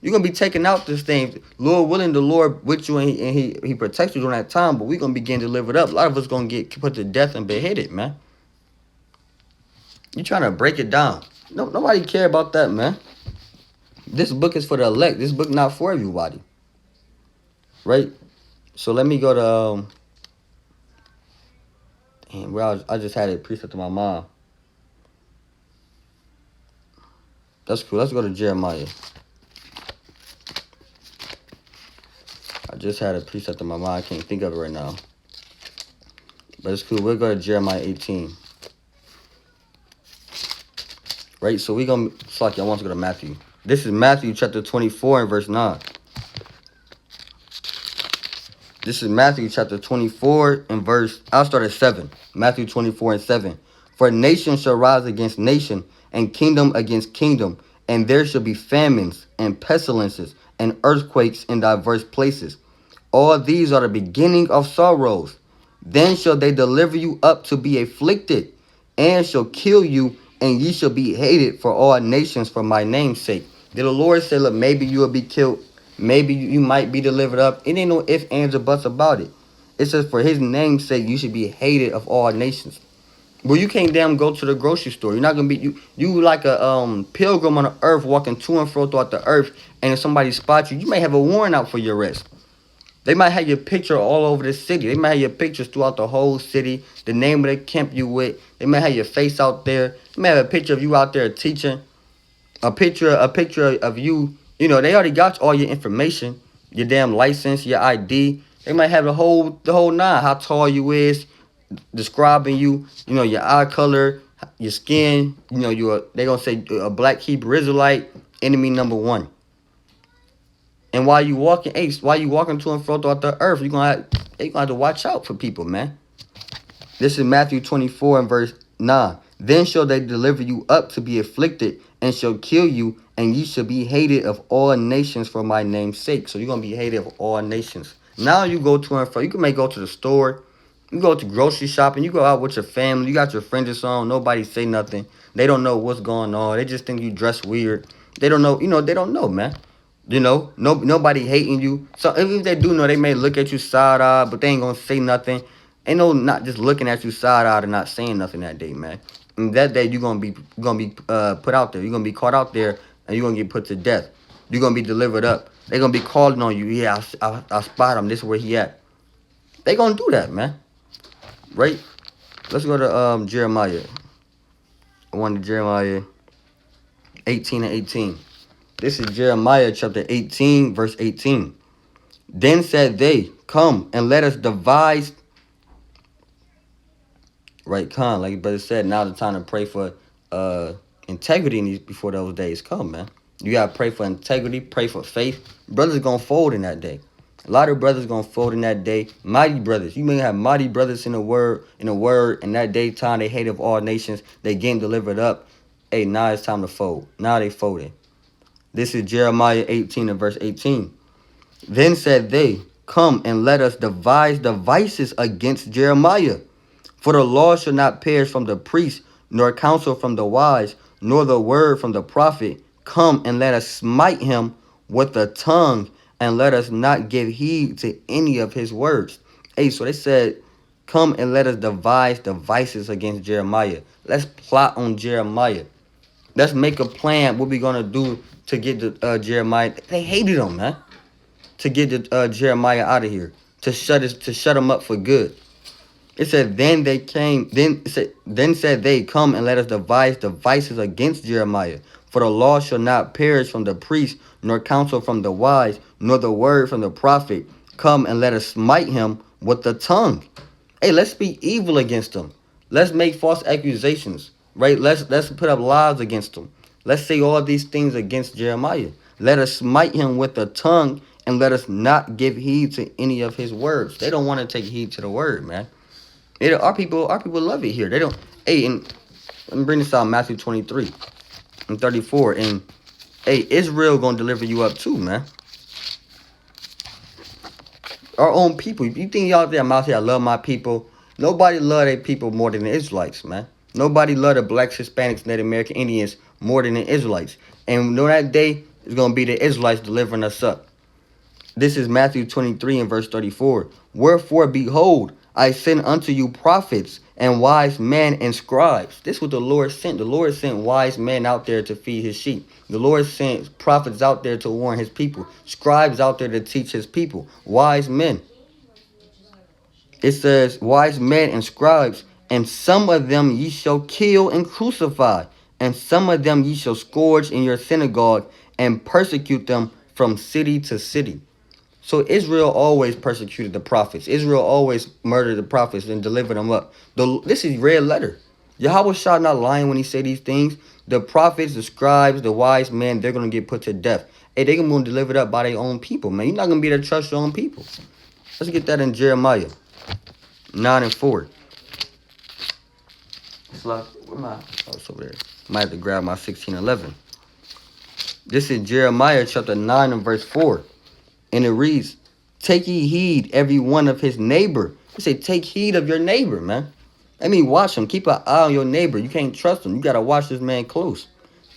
You're going to be taken out this thing. Lord willing, the Lord with you, and he protects you during that time, but we're going to be getting delivered up. A lot of us going to get put to death and beheaded, man. You trying to break it down. No, nobody care about that, man. This book is for the elect. This book not for everybody. Right? So let me go to... I just had it preset to my mom. That's cool. Let's go to Jeremiah. I just had a preset to my mind. I can't think of it right now. But it's cool. We'll go to Jeremiah 18. Right? So we're going to... Fuck, I want to go to Matthew. This is Matthew chapter 24 and verse 9. This is Matthew chapter 24 and verse... I'll start at 7. Matthew 24 and 7. For nation shall rise against nation, and kingdom against kingdom, and there shall be famines and pestilences and earthquakes in diverse places. All these are the beginning of sorrows. Then shall they deliver you up to be afflicted, and shall kill you, and ye shall be hated for all nations for my name's sake. Did the Lord say, look, maybe you will be killed, maybe you might be delivered up? It ain't no ifs, ands, or buts about it. It says, for his name's sake, you should be hated of all nations. Well, you can't damn go to the grocery store. You're not gonna be you like a pilgrim on the earth, walking to and fro throughout the earth, and if somebody spots you, you may have a warrant out for your arrest. They might have your picture all over the city. They might have your pictures throughout the whole city, the name of the camp you with. They might have your face out there. They may have a picture of you out there teaching. A picture of you. You know, they already got all your information, your damn license, your ID. They might have the whole nine. How tall you is, describing you. You know, your eye color, your skin. You know, they gonna say a black Hebrew Israelite, enemy number one. And while you walking to and fro throughout the earth, you're gonna have to watch out for people, man. This is Matthew 24 and verse 9. Then shall they deliver you up to be afflicted, and shall kill you, and ye shall be hated of all nations for my name's sake. So you're gonna be hated of all nations. Now you go to and fro. You may go to the store, you go to grocery shopping, you go out with your family, you got your friends or something, nobody say nothing. They don't know what's going on. They just think you dress weird. They don't know, they don't know, man. You know, nobody hating you. So even if they do know, they may look at you side-eye, but they ain't gonna say nothing. Ain't no not just looking at you side-eye and not saying nothing that day, man. And that day you're gonna be put out there. You're gonna be caught out there, and you're gonna get put to death. You're gonna be delivered up. They're gonna be calling on you. Yeah, I spot him. This is where he at. They gonna do that, man. Right? Let's go to Jeremiah. I want to Jeremiah 18 and 18. This is Jeremiah chapter 18, verse 18. Then said they, come and let us devise. Right, come. Like brother said, now the time to pray for integrity before those days come, man. You gotta pray for integrity, pray for faith. Brothers gonna fold in that day. A lot of brothers gonna fold in that day. Mighty brothers. You may have mighty brothers in the word, in that daytime they hate of all nations. They getting delivered up. Hey, now it's time to fold. Now they folding. This is Jeremiah 18 and verse 18. Then said they, come and let us devise devices against Jeremiah. For the law shall not perish from the priest, nor counsel from the wise, nor the word from the prophet. Come and let us smite him with the tongue, and let us not give heed to any of his words. Hey, so they said, come and let us devise devices against Jeremiah. Let's plot on Jeremiah. Let's make a plan what we're going to do to get the Jeremiah. They hated him, man. To get the Jeremiah out of here. To shut him up for good. It said, then said they, come and let us devise devices against Jeremiah. For the law shall not perish from the priest, nor counsel from the wise, nor the word from the prophet. Come and let us smite him with the tongue. Hey, let's speak evil against him. Let's make false accusations. Right? Let's put up lies against him. Let's say all these things against Jeremiah. Let us smite him with the tongue, and let us not give heed to any of his words. They don't want to take heed to the word, man. Our people love it here. They don't. Hey, and let me bring this out, Matthew 23 and 34. And hey, Israel gonna deliver you up too, man. Our own people. You think y'all there? I'm out here. I love my people. Nobody love their people more than the Israelites, man. Nobody love the blacks, Hispanics, Native American Indians more than the Israelites. And you know that day is gonna be the Israelites delivering us up. This is Matthew 23 and verse 34. Wherefore, behold, I send unto you prophets and wise men and scribes. This is what the Lord sent. The Lord sent wise men out there to feed his sheep. The Lord sent prophets out there to warn his people. Scribes out there to teach his people. Wise men. It says, wise men and scribes, and some of them ye shall kill and crucify, and some of them ye shall scourge in your synagogue, and persecute them from city to city. So Israel always persecuted the prophets. Israel always murdered the prophets and delivered them up. This is red letter. Yahweh Shah not lying when he say these things. The prophets, the scribes, the wise men, they're going to get put to death. Hey, they're going to be delivered up by their own people, man. You're not going to be able to trust your own people. Let's get that in Jeremiah 9 and 4. It's like, where am I? Oh, it's over there. Might have to grab my 16:11. This is Jeremiah chapter 9 and verse 4. And it reads, take ye heed every one of his neighbor. It say, take heed of your neighbor, man. I mean, watch him. Keep an eye on your neighbor. You can't trust him. You got to watch this man close.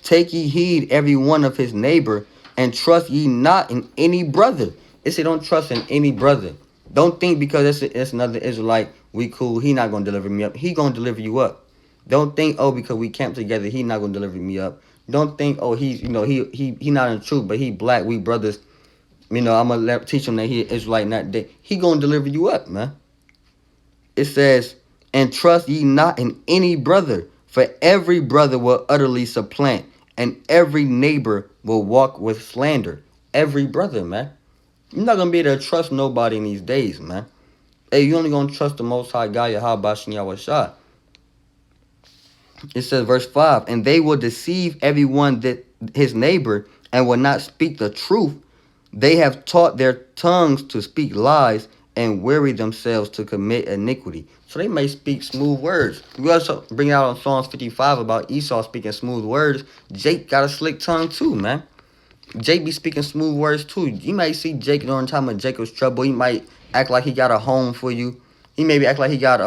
Take ye heed every one of his neighbor, and trust ye not in any brother. It say, don't trust in any brother. Don't think because it's another Israelite, we cool, he not going to deliver me up. He going to deliver you up. Don't think, oh, because we camp together, he not going to deliver me up. Don't think, oh, he's, he not in the truth, but he black, we brothers. I'm going to teach him that he is Israelite not that. He going to deliver you up, man. It says, and trust ye not in any brother, for every brother will utterly supplant, and every neighbor will walk with slander. Every brother, man. You're not going to be able to trust nobody in these days, man. Hey, you only going to trust the Most High God, Yahweh Yahweh Shah. It says, verse 5, and they will deceive everyone that his neighbor, and will not speak the truth. They have taught their tongues to speak lies, and weary themselves to commit iniquity. So they may speak smooth words. We also bring out on Psalms 55 about Esau speaking smooth words. Jake got a slick tongue too, man. Jake be speaking smooth words too. You might see Jake during the time of Jacob's trouble. He might act like he got a home for you. He maybe act like he got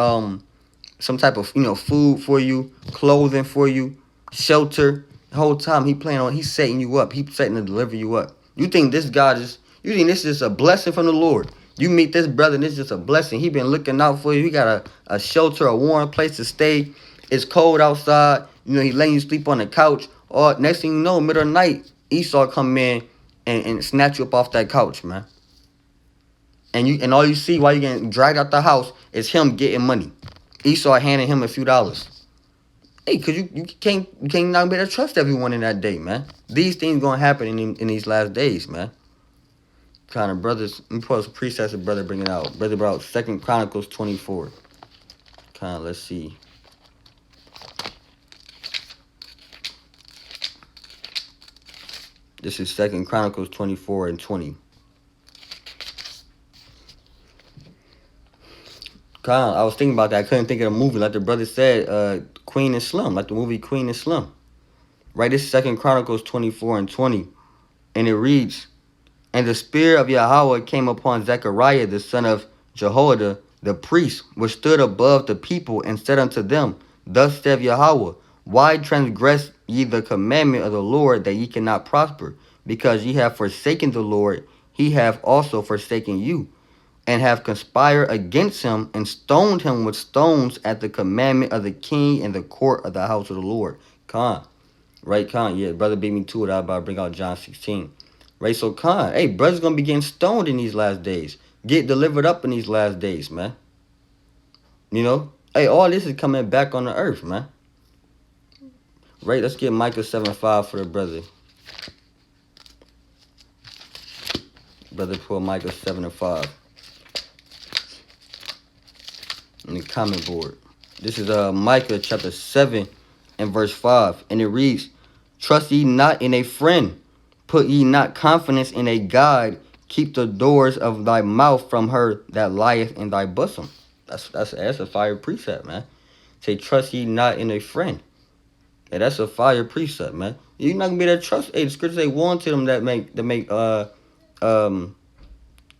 some type of food for you, clothing for you, shelter. The whole time he's setting you up. He's setting to deliver you up. You think this is just a blessing from the Lord. You meet this brother and it's just a blessing. He been looking out for you. He got a shelter, a warm place to stay. It's cold outside. He letting you sleep on the couch. Or next thing you know, middle of the night, Esau come in and snatch you up off that couch, man. And all you see while you getting dragged out the house is him getting money. Esau handing him a few dollars. Hey, cause you can't not be able to trust everyone in that day, man. These things gonna happen in these last days, man. Kind of brothers, let me put a preceptor brother bring it out. Brother brought 2 Chronicles 24. Kind of let's see. This is 2 Chronicles 24 and 20. I was thinking about that. I couldn't think of the movie. Like the brother said, Queen and Slim. Like the movie Queen and Slim. Right? This is 2 Chronicles 24 and 20. And it reads, and the spirit of Yahweh came upon Zechariah, the son of Jehoiada, the priest, which stood above the people, and said unto them, thus saith Yahweh, why transgress ye the commandment of the Lord, that ye cannot prosper? Because ye have forsaken the Lord, he hath also forsaken you, and have conspired against him, and stoned him with stones at the commandment of the king in the court of the house of the Lord. Right, yeah, brother beat me to it. I about to bring out John 16. Right, so hey, brother's gonna be getting stoned in these last days. Get delivered up in these last days, man. Hey, all this is coming back on the earth, man. Right, let's get Micah 7:5 for the brother. Brother pull Micah 7:5 in the comment board. This is Micah chapter 7 and verse 5. And it reads, trust ye not in a friend, put ye not confidence in a guide, keep the doors of thy mouth from her that lieth in thy bosom. That's a fire precept, man. Say, trust ye not in a friend. Yeah, that's a fire precept, man. You're not gonna be able to trust. Hey, the scriptures say, warn to them that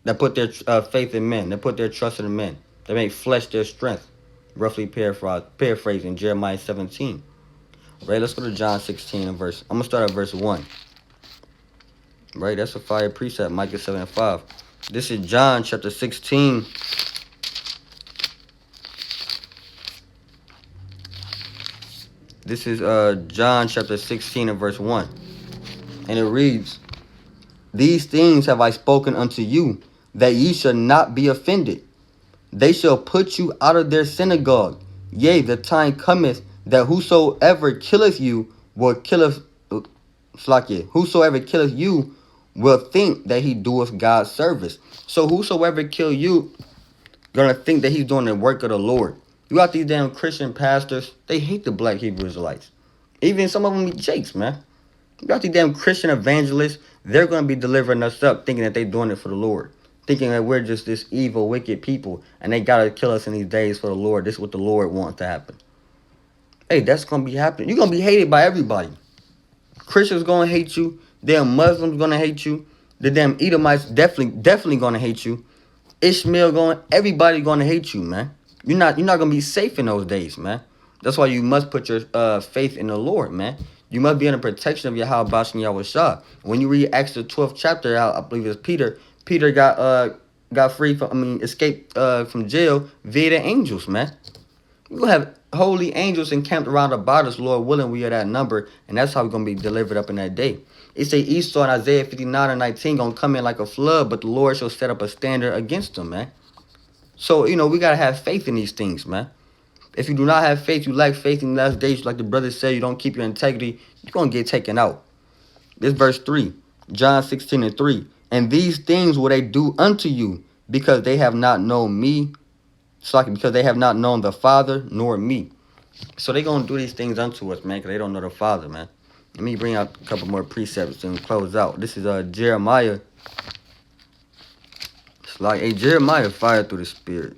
that put their faith in men, that put their trust in men, that make flesh their strength. Roughly paraphrasing Jeremiah 17. Right, let's go to John 16 and verse. I'm gonna start at verse 1. Right, that's a fire precept, Micah 7 and 5. This is John chapter 16. This is John chapter 16 and verse 1. And it reads, these things have I spoken unto you, that ye shall not be offended. They shall put you out of their synagogue. Yea, the time cometh that whosoever killeth you will killeth whosoever killeth you will think that he doeth God's service. So whosoever kill you gonna think that he's doing the work of the Lord. You got these damn Christian pastors, they hate the black Hebrew Israelites. Even some of them be jakes, man. You got these damn Christian evangelists, they're gonna be delivering us up thinking that they're doing it for the Lord. Thinking that we're just this evil, wicked people, and they gotta kill us in these days for the Lord. This is what the Lord wants to happen. Hey, that's gonna be happening. You're gonna be hated by everybody. Christians gonna hate you. Damn Muslims gonna hate you. The damn Edomites definitely gonna hate you. Ishmael everybody gonna hate you, man. You're not gonna be safe in those days, man. That's why you must put your faith in the Lord, man. You must be in the protection of Yahweh Bashan Yahweh Shah. When you read Acts the 12th chapter, I believe it's Peter. Peter got free escaped from jail via the angels, man. We're going to have holy angels encamped around about us, Lord willing, we are that number, and that's how we're going to be delivered up in that day. It say Esau in Isaiah 59 and 19 going to come in like a flood, but the Lord shall set up a standard against them, man. So, we got to have faith in these things, man. If you do not have faith, you lack faith in the last days, like the brother said, you don't keep your integrity, you're going to get taken out. This verse 3, John 16 and 3. And these things will they do unto you, because they have not known me, because they have not known the Father nor me. So they going to do these things unto us, man, because they don't know the Father, man. Let me bring out a couple more precepts and close out. This is Jeremiah. It's like Jeremiah fired through the Spirit.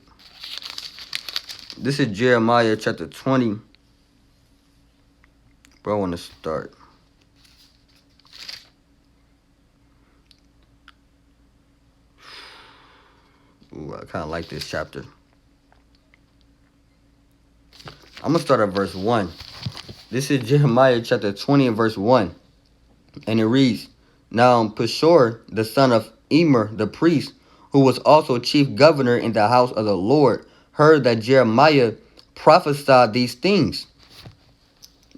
This is Jeremiah chapter 20. Bro, I want to start. Ooh, I kind of like this chapter. I'm going to start at verse 1. This is Jeremiah chapter 20 and verse 1. And it reads, now Pashur, the son of Emer, the priest, who was also chief governor in the house of the Lord, heard that Jeremiah prophesied these things.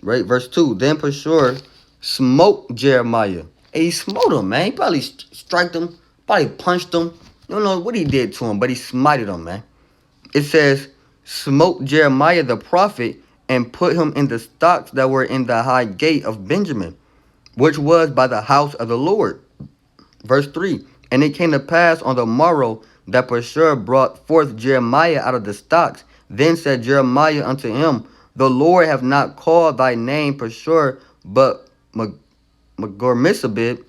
Right, verse 2. Then Pashur smote Jeremiah. And he smote him, man. He probably struck him, probably punched him. You don't know what he did to him, but he smited him, man. It says, smote Jeremiah the prophet and put him in the stocks that were in the high gate of Benjamin, which was by the house of the Lord. Verse 3. And it came to pass on the morrow that Pashur brought forth Jeremiah out of the stocks. Then said Jeremiah unto him, the Lord have not called thy name Pashur, but Magormisabib.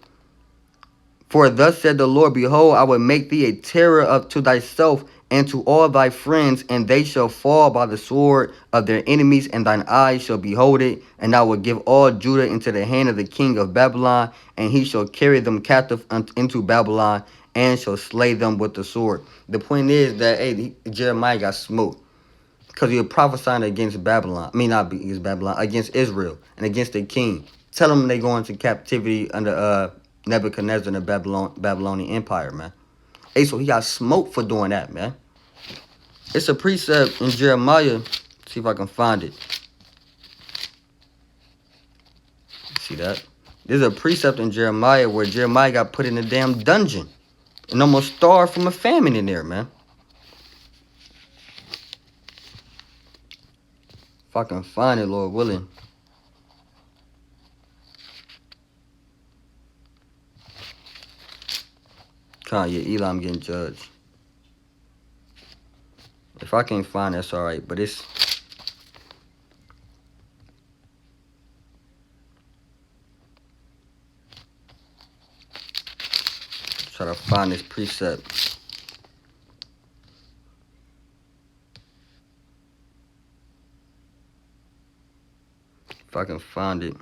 For thus said the Lord, behold, I will make thee a terror up to thyself and to all thy friends, and they shall fall by the sword of their enemies, and thine eyes shall behold it. And I will give all Judah into the hand of the king of Babylon, and he shall carry them captive into Babylon, and shall slay them with the sword. The point is that Jeremiah got smote because he was prophesying against Babylon. I mean, not against Babylon, against Israel and against the king. Tell them they go into captivity under Nebuchadnezzar and the Babylonian Empire, man. Hey, so he got smoked for doing that, man. It's a precept in Jeremiah. See if I can find it. See that? There's a precept in Jeremiah where Jeremiah got put in a damn dungeon and almost starved from a famine in there, man. If I can find it, Lord willing. Yeah, Elam getting judged. If I can't find it, that's alright. But it's try to find this precept. If I can find it.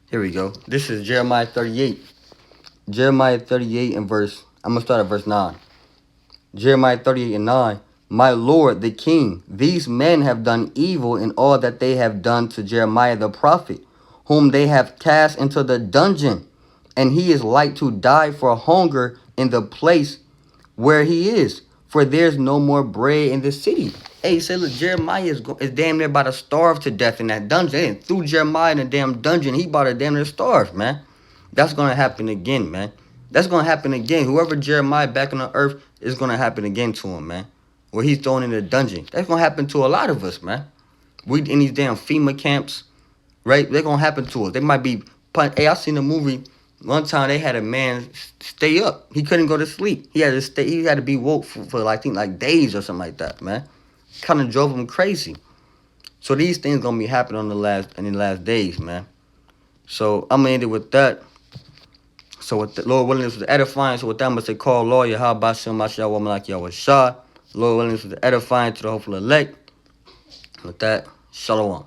Here we go. This is Jeremiah 38. Jeremiah 38 and verse, I'm going to start at verse 9. Jeremiah 38 and 9. My Lord, the king, these men have done evil in all that they have done to Jeremiah the prophet, whom they have cast into the dungeon, and he is like to die for hunger in the place where he is, for there's no more bread in the city. Hey, he said, look, Jeremiah is damn near about to starve to death in that dungeon. They threw Jeremiah in a damn dungeon. He about to damn near starve, man. That's going to happen again, man. That's going to happen again. Whoever Jeremiah back on the earth is going to happen again to him, man. Where he's thrown in a dungeon. That's going to happen to a lot of us, man. We in these damn FEMA camps, right? They're going to happen to us. They might be... Hey, I seen a movie... One time they had a man stay up. He couldn't go to sleep. He had to stay. He had to be woke for like, I think like days or something like that, man. Kind of drove him crazy. So these things gonna be happening in the last days, man. So I'm gonna end it with that. So with the Lord willing, this was edifying. So with that, I'm gonna say, call lawyer. How about some Mashiach woman like y'all was shot? Lord willing, this was edifying to the hopeful elect. With that, shalom.